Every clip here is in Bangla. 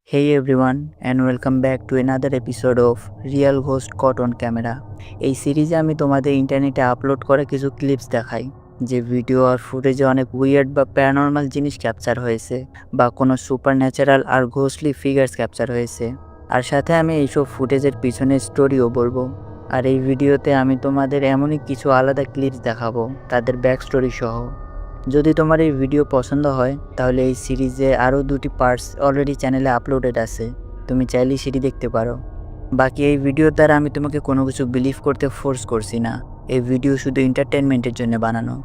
Hey everyone, and welcome back to another episode of Real Ghost Caught on Camera. এই সিরিজে আমি তোমাদের ইন্টারনেটে আপলোড করা কিছু ক্লিপস দেখাই যে ভিডিও আর ফুটেজে অনেক উইয়ার্ড বা প্যারানর্মাল জিনিস ক্যাপচার হয়েছে বা কোনো সুপার ন্যাচারাল আর ঘোস্টলি ফিগার্স ক্যাপচার হয়েছে। আর সাথে আমি এইসব ফুটেজের পিছনের স্টোরিও বলবো। আর এই ভিডিওতে আমি তোমাদের এমনই কিছু আলাদা ক্লিপস দেখাবো তাদের ব্যাক স্টোরি সহ। যদি তোমার এই ভিডিও পছন্দ হয় তাহলে এই সিরিজে আরও 2টি পার্টস অলরেডি চ্যানেলে আপলোডেড আছে, তুমি চাইলেই সেটি দেখতে পারো। বাকি এই ভিডিওর দ্বারা আমি তোমাকে কোনো কিছু বিলিভ করতে ফোর্স করছি না, এই ভিডিও শুধু এন্টারটেনমেন্টের জন্য বানানো।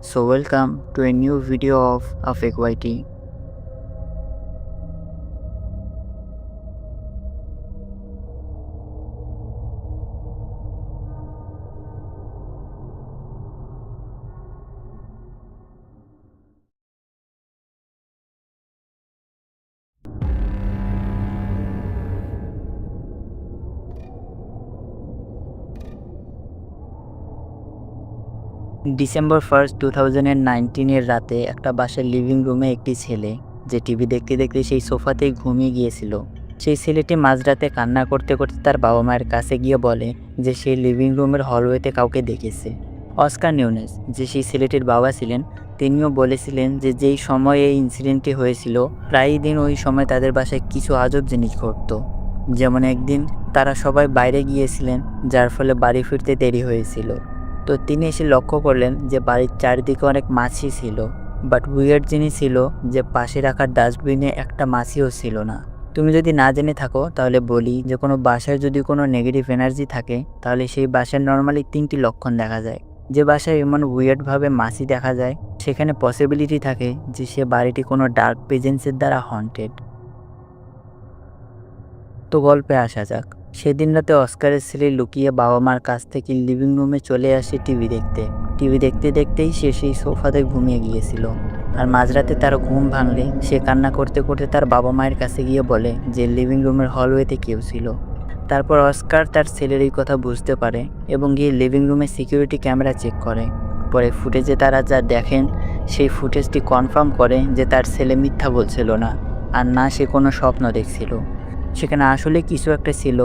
So welcome to a new video of Afek YT. December 1, 2019 রাতে একটা বাসার লিভিং রুমে একটি ছেলে, যে টিভি দেখতে দেখতে সেই সোফাতেই ঘুমিয়ে গিয়েছিল, সেই ছেলেটি মাঝরাতে কান্না করতে করতে তার বাবা মায়ের কাছে গিয়ে বলে যে সেই লিভিং রুমের হলওয়েতে কাউকে দেখেছে। অস্কার নিউনেস, যে সেই ছেলেটির বাবা ছিলেন, তিনিও বলেছিলেন যে যেই সময় এই ইনসিডেন্টটি হয়েছিল প্রায়ই দিন ওই সময় তাদের বাসায় কিছু আজব জিনিস ঘটত। যেমন একদিন তারা সবাই বাইরে গিয়েছিলেন, যার ফলে বাড়ি ফিরতে দেরি হয়েছিল। তো তিনি এসে লক্ষ্য করলেন যে বাড়ির চারিদিকে অনেক মাছি ছিল, বাট উইয়ার্ড জিনিস ছিল যে পাশে রাখা ডাস্টবিনে একটা মাছিও ছিল না। তুমি যদি না জেনে থাকো তাহলে বলি যে কোনো বাসায় যদি কোনো নেগেটিভ এনার্জি থাকে তাহলে সেই বাসায় নর্মালি 3টি লক্ষণ দেখা যায়। যে বাসায় এমন উইয়ার্ডভাবে মাছি দেখা যায় সেখানে পসিবিলিটি থাকে যে সে বাড়িটি কোনো ডার্ক প্রেজেন্সের দ্বারা হন্টেড। তো গল্পে আসা যাক। সেদিন রাতে অস্কারের ছেলে লুকিয়ে বাবা মার কাছ থেকে লিভিং রুমে চলে আসে টিভি দেখতে। টিভি দেখতে দেখতেই সে সেই সোফাতে ঘুমিয়ে গিয়েছিল। আর মাঝরাতে তার ঘুম ভাঙলে সে কান্না করতে করতে তার বাবা মায়ের কাছে গিয়ে বলে যে লিভিং রুমের হলওয়েতে কেউ ছিল। তারপর অস্কার তার ছেলের এই কথা বুঝতে পারে এবং গিয়ে লিভিং রুমে সিকিউরিটি ক্যামেরা চেক করে। পরে ফুটেজে তারা যা দেখেন সেই ফুটেজটি কনফার্ম করে যে তার ছেলে মিথ্যা বলছিল না, আর না সে কোনো স্বপ্ন দেখছিল। সেখানে আসলে কিছু একটা ছিল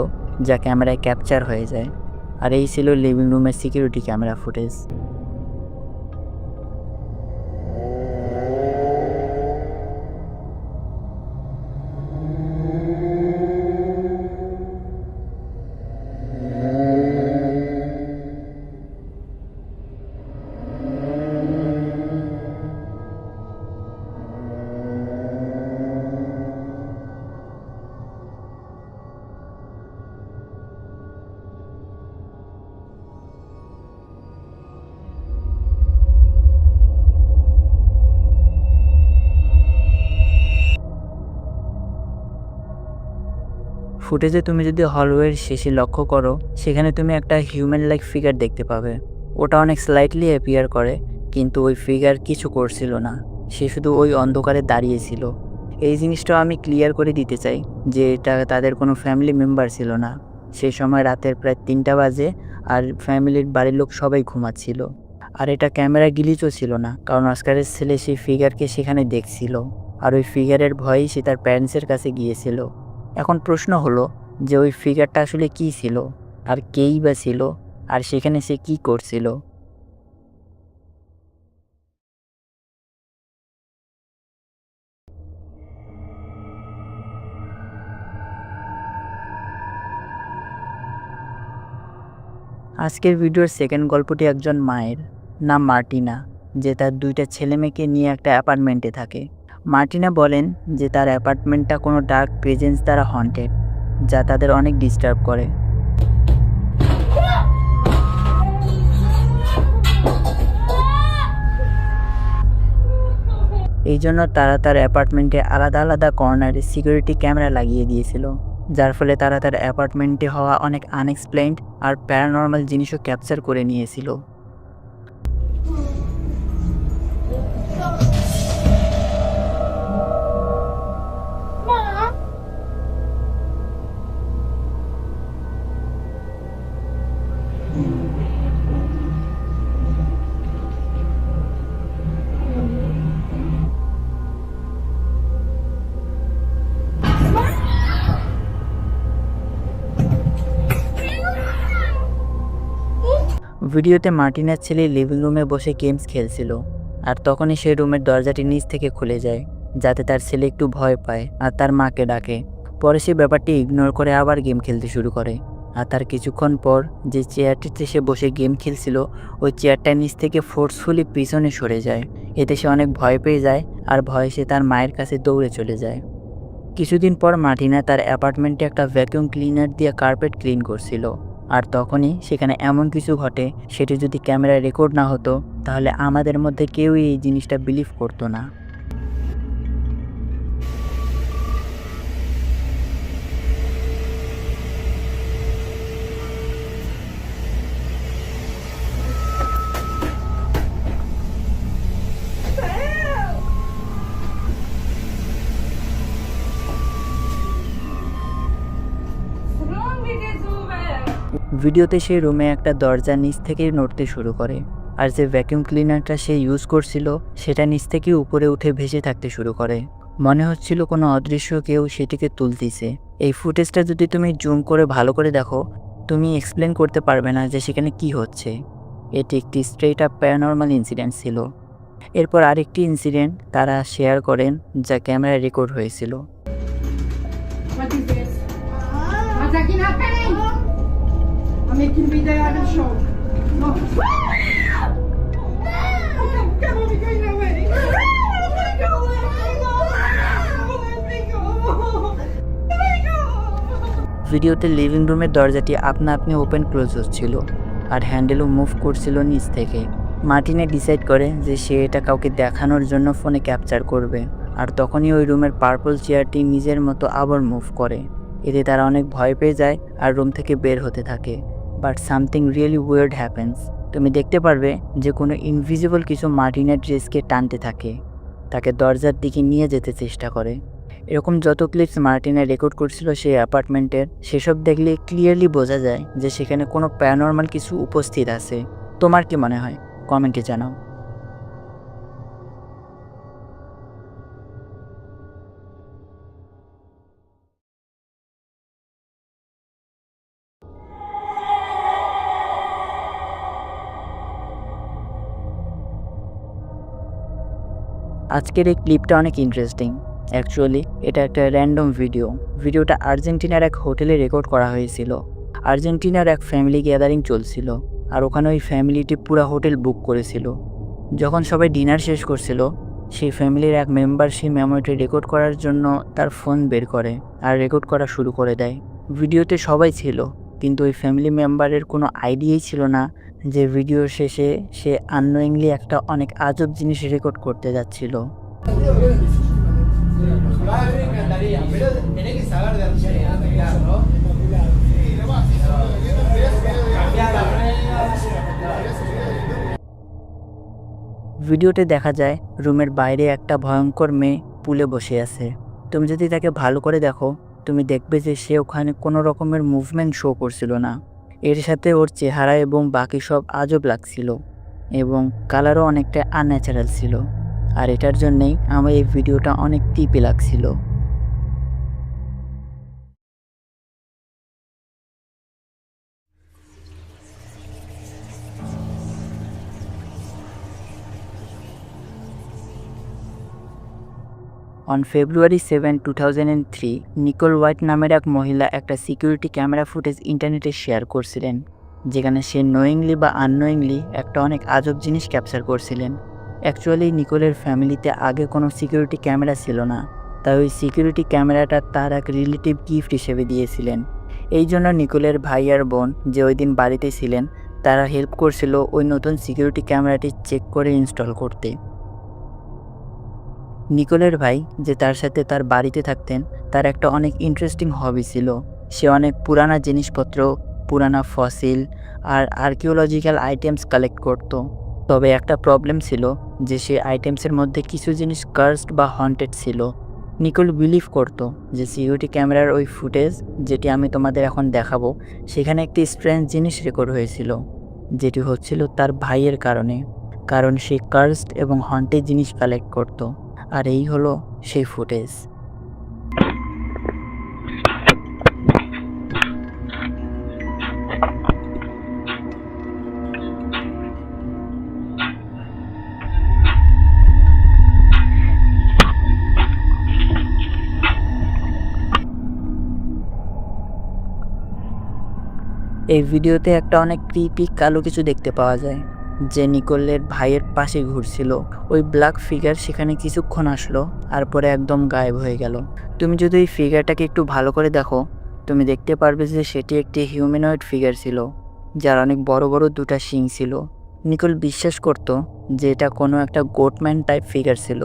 যা ক্যামেরায় ক্যাপচার হয়ে যায়, আর এই ছিল লিভিং রুমের সিকিউরিটি ক্যামেরা ফুটেজ। ফুটেজে তুমি যদি হলওয়ের শেষে লক্ষ্য করো সেখানে তুমি একটা হিউম্যান লাইক ফিগার দেখতে পাবে। ওটা অনেক স্লাইটলি অ্যাপিয়ার করে, কিন্তু ওই ফিগার কিছু করছিল না, সে শুধু ওই অন্ধকারে দাঁড়িয়েছিল। এই জিনিসটাও আমি ক্লিয়ার করে দিতে চাই যে এটা তাদের কোনো ফ্যামিলি মেম্বার ছিল না। সেই সময় রাতের প্রায় 3টা বাজে, আর ফ্যামিলির বাড়ির লোক সবাই ঘুমাচ্ছিল। আর এটা ক্যামেরা গ্লিচও ছিল না, কারণ অস্কারের ছেলে সেই ফিগারকে সেখানে দেখছিল, আর ওই ফিগারের ভয়েই সে তার প্যারেন্টসের কাছে গিয়েছিল। এখন প্রশ্ন হলো যে ওই ফিগারটা আসলে কী ছিল, আর কেই বা ছিল, আর সেখানে সে কী করছিল। আজকের ভিডিওর সেকেন্ড গল্পটি একজন মায়ের, নাম মার্টিনা, যে তার 2টা ছেলে মেয়েকে নিয়ে একটা অ্যাপার্টমেন্টে থাকে। মার্টিনা বলেন যে তার অ্যাপার্টমেন্টটা কোনো ডার্ক প্রেজেন্স দ্বারা হন্টেড, যা তাদের অনেক ডিস্টার্ব করে। এই জন্য তারা তার অ্যাপার্টমেন্টে আলাদা আলাদা কর্নারে সিকিউরিটি ক্যামেরা লাগিয়ে দিয়েছিল, যার ফলে তারা তার অ্যাপার্টমেন্টে হওয়া অনেক আনএক্সপ্লেইনড আর প্যারানর্মাল জিনিসও ক্যাপচার করে নিয়েছিল। ভিডিওতে মার্টিনের ছেলে লিভিং রুমে বসে গেমস খেলছিল, আর তখনই সেই রুমের দরজাটি নিচ থেকে খুলে যায়, যাতে তার ছেলে একটু ভয় পায় আর তার মাকে ডাকে। পরে সে ব্যাপারটি ইগনোর করে আবার গেম খেলতে শুরু করে। আর তার কিছুক্ষণ পর যে চেয়ারটিতে সে বসে গেম খেলছিল, ওই চেয়ারটা নিচ থেকে ফোর্সফুলি পিছনে সরে যায়। এতে সে অনেক ভয় পেয়ে যায়, আর ভয়ে সে তার মায়ের কাছে দৌড়ে চলে যায়। কিছুদিন পর মার্টিনা তার অ্যাপার্টমেন্টে একটা ভ্যাকুয়াম ক্লিনার দিয়ে কার্পেট ক্লিন করছিল, আর তখনই সেখানে এমন কিছু ঘটে, সেটি যদি ক্যামেরায় রেকর্ড না হতো তাহলে আমাদের মধ্যে কেউই এই জিনিসটা বিলিভ করতো না। ভিডিওতে সেই রুমে একটা দরজা নিচ থেকে নড়তে শুরু করে, আর যে ভ্যাকুয়াম ক্লিনারটা সে ইউজ করছিল সেটা নিচ থেকে উপরে উঠে ভেসে থাকতে শুরু করে। মনে হচ্ছিল কোনো অদৃশ্য কেউ সেটিকে তুলতেছে। এই ফুটেজটা যদি তুমি জুম করে ভালো করে দেখো, তুমি এক্সপ্লেন করতে পারবে না যে সেখানে কি হচ্ছে। এটি একটি স্ট্রেট আপ প্যারানর্মাল ইনসিডেন্ট ছিল। এরপর আরেকটি ইনসিডেন্ট তারা শেয়ার করেন, যা ক্যামেরায় রেকর্ড হয়েছিল। What is this? What's happening? I'm making video of the show. No. Come on, we're going away. Let me go. Let me go. Let me go. ভিডিওতে লিভিং রুমের দরজাটি আপনা আপনি ওপেন ক্লোজ হচ্ছিল, আর হ্যান্ডেলও মুভ করছিল নিচ থেকে। মার্টিনে ডিসাইড করে যে সে এটা কাউকে দেখানোর জন্য ফোনে ক্যাপচার করবে, আর তখনই ওই রুমের পার্পল চেয়ারটি নিজের মতো আবার মুভ করে। এতে তারা অনেক ভয় পেয়ে যায় আর রুম থেকে বের হতে থাকে। But something really weird happens. তুমি দেখতে পারবে যে কোনো ইনভিজিবল কিছু মার্টিনের ড্রেসকে টানতে থাকে, তাকে দরজার দিকে নিয়ে যেতে চেষ্টা করে। এরকম যত ক্লিপস মার্টিনে রেকর্ড করছিল সেই অ্যাপার্টমেন্টের, সেসব দেখলে ক্লিয়ারলি বোঝা যায় যে সেখানে কোনো প্যারানর্মাল কিছু উপস্থিত আছে। তোমার কি মনে হয়? কমেন্টে জানাও। আজকের এই ক্লিপটা অনেক ইন্টারেস্টিং। অ্যাকচুয়ালি এটা একটা র্যান্ডম ভিডিওটা আর্জেন্টিনার এক হোটেলে রেকর্ড করা হয়েছিল। আর্জেন্টিনার এক ফ্যামিলি গ্যাদারিং চলছিল, আর ওখানে ওই ফ্যামিলিটি পুরো হোটেল বুক করেছিল। যখন সবাই ডিনার শেষ করছিল, সেই ফ্যামিলির এক মেম্বার সেই মেমোরিটি রেকর্ড করার জন্য তার ফোন বের করে আর রেকর্ড করা শুরু করে দেয়। ভিডিওতে সবাই ছিল, কিন্তু ওই ফ্যামিলি মেম্বারের কোনো আইডিয়াই ছিল না যে ভিডিও শেষে সে আননোয়িংলি একটা অনেক আজব জিনিস রেকর্ড করতে যাচ্ছিল। ভিডিওতে দেখা যায় রুমের বাইরে একটা ভয়ঙ্কর মেয়ে পুলে বসে আছে। তুমি যদি তাকে ভালো করে দেখো, তুমি দেখবে যে সে ওখানে কোনো রকমের মুভমেন্ট শো করছিল না। এর সাথে ওর চেহারা এবং বাকি সব আজব লাগছিল, এবং কালারও অনেকটা আনন্যাচারাল ছিল। আর এটার জন্যেই আমার এই ভিডিওটা অনেক টিপি লাগছিল। অন ফেব্রুয়ারি 7, 2003, নিকোল হোয়াইট নামের এক মহিলা একটা সিকিউরিটি ক্যামেরা ফুটেজ ইন্টারনেটে শেয়ার করছিলেন, যেখানে সে নোয়িংলি বা আননোয়িংলি একটা অনেক আজব জিনিস ক্যাপচার করছিলেন। অ্যাকচুয়ালি নিকোলের ফ্যামিলিতে আগে কোনো সিকিউরিটি ক্যামেরা ছিল না, তাই ওই সিকিউরিটি ক্যামেরাটা তার এক রিলেটিভ গিফট হিসেবে দিয়েছিলেন। এই জন্য নিকোলের ভাই আর বোন যে ওই দিন বাড়িতে ছিলেন, তারা হেল্প করছিল ওই নতুন সিকিউরিটি ক্যামেরাটি চেক করে ইনস্টল করতে। নিকোলের ভাই যে তার সাথে তার বাড়িতে থাকতেন, তার একটা অনেক ইন্টারেস্টিং হবি ছিল। সে অনেক পুরানা জিনিসপত্র, পুরানা ফসিল আর আর্কিওলজিক্যাল আইটেমস কালেক্ট করত। তবে একটা প্রবলেম ছিল যে সে আইটেমসের মধ্যে কিছু জিনিস কার্সড বা হন্টেড ছিল। নিকোল বিলিভ করত যে সিকিউরিটি ক্যামেরার ওই ফুটেজ যেটি আমি তোমাদের এখন দেখাবো, সেখানে একটি স্ট্রেঞ্জ জিনিস রেকর্ড হয়েছিল, যেটি হচ্ছিল তার ভাইয়ের কারণে, কারণ সে কার্সড এবং হন্টেড জিনিস কালেক্ট করত। আর এই হলো সেই ফুটেজ। এই ভিডিওতে একটা অনেক ক্রিপি কালো কিছু দেখতে পাওয়া যায়, যে নিকোলের ভাইয়ের পাশে ঘুরছিল। ওই ব্ল্যাক ফিগার সেখানে কিছুক্ষণ আসলো আর পরে একদম গায়েব হয়ে গেল। তুমি যদি এই ফিগারটাকে একটু ভালো করে দেখো, তুমি দেখতে পারবে যে সেটি একটি হিউম্যানয়েড ফিগার ছিল, যার অনেক বড় বড় দুটা শিং ছিল। নিকোল বিশ্বাস করত যে এটা কোনো একটা গোটম্যান টাইপ ফিগার ছিল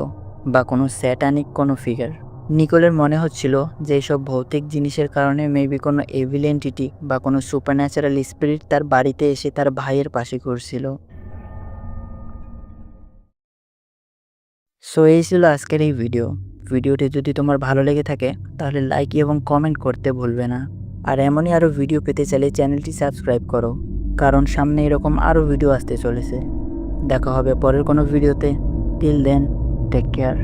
বা কোনো স্যাটানিক কোনো ফিগার। নিকোলের মনে হচ্ছিল যে এইসব ভৌতিক জিনিসের কারণে মেবি কোনো এভিল এন্টিটি বা কোনো সুপারন্যাচারাল স্পিরিট তার বাড়িতে এসে তার ভাইয়ের পাশে ঘুরছিল। সো এই ছিল আজকের এই ভিডিওটি যদি তোমার ভালো লেগে থাকে তাহলে লাইক এবং কমেন্ট করতে ভুলবে না। আর এমনই আরও ভিডিও পেতে চাইলে চ্যানেলটি সাবস্ক্রাইব করো, কারণ সামনে এরকম আরও ভিডিও আসতে চলেছে। দেখা হবে পরের কোনো ভিডিওতে। Till then, take care.